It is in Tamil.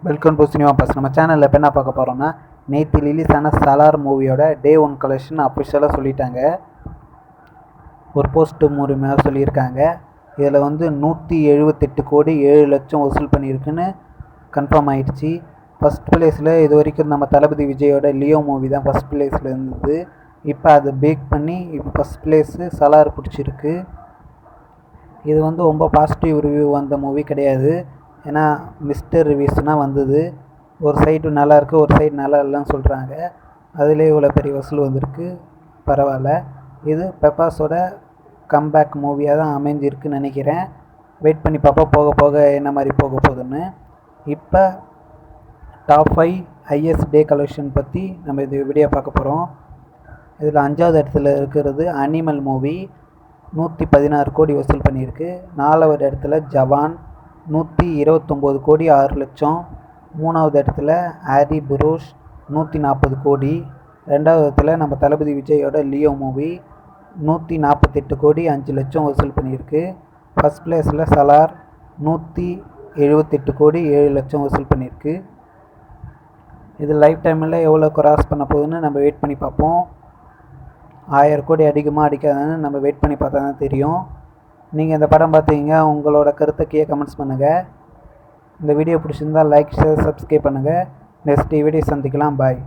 Welcome to cinema pass. நம்ம சேனலில் இப்போ என்ன பார்க்க போகிறோம்னா, நேற்று ரிலீஸ் ஆன சலார் மூவியோட டே 1 கலெக்ஷன் அஃபிஷியலாக சொல்லிட்டாங்க. ஒரு போஸ்ட் மூலியமாக சொல்லியிருக்காங்க. இதில் வந்து 178 கோடி 7 லட்சம் வசூல் பண்ணியிருக்குன்னு கன்ஃபார்ம் ஆயிடுச்சு. ஃபஸ்ட் பிளேஸில் இது வரைக்கும் நம்ம தளபதி விஜயோட லியோ மூவி தான் ஃபஸ்ட் பிளேஸில் இருந்தது. இப்போ அதை பேக் பண்ணி இப்போ ஃபஸ்ட் பிளேஸு சலார் பிடிச்சிருக்கு. இது வந்து ரொம்ப பாசிட்டிவ் ரிவ்யூ வந்த மூவி கிடையாது. ஏன்னா மிஸ்டர் ரிவ்யூஸ்னால் வந்தது. ஒரு சைடு நல்லா இருக்குது, ஒரு சைடு நல்லா இல்லைன்னு சொல்கிறாங்க. அதிலே இவ்வளோ பெரிய வசூல் வந்திருக்கு, பரவாயில்ல. இது பெப்பாஸோட கம்பேக் மூவியாக தான் அமைஞ்சிருக்குன்னு நினைக்கிறேன். வெயிட் பண்ணி பார்ப்போம் போக போக என்ன மாதிரி போக போகுதுன்னு. இப்போ டாப் 5 ஹையஸ்ட் டே கலெக்ஷன் பற்றி நம்ம இது வீடியோ பார்க்க போகிறோம். இதில் 5வது இடத்துல இருக்கிறது அனிமல் மூவி, 116 கோடி வசூல் பண்ணியிருக்கு. 4வது இடத்துல ஜவான், 129 கோடி 6 லட்சம். 3வது இடத்துல ஆரி புரூஷ், 140 கோடி. 2வது இடத்துல நம்ம தளபதி விஜயோட லியோ மூவி, 148 கோடி 5 லட்சம் வசூல் பண்ணியிருக்கு. ஃபஸ்ட் பிளேஸில் சலார், 178 கோடி 7 லட்சம் வசூல் பண்ணியிருக்கு. இது லைஃப் டைமில் எவ்வளோ கிராஸ் பண்ண போகுதுன்னு நம்ம வெயிட் பண்ணி பார்ப்போம். 1000 கோடி அடிக்குமா அடிக்காதுன்னு நம்ம வெயிட் பண்ணி பார்த்தா தான் தெரியும். நீங்கள் இந்த படம் பார்த்தீங்க, உங்களோட கருத்தை கீழே கமெண்ட்ஸ் பண்ணுங்கள். இந்த வீடியோ பிடிச்சிருந்தால் லைக், ஷேர், சப்ஸ்கிரைப் பண்ணுங்கள். நெக்ஸ்ட் வீடியோ சந்திக்கலாம். பாய்.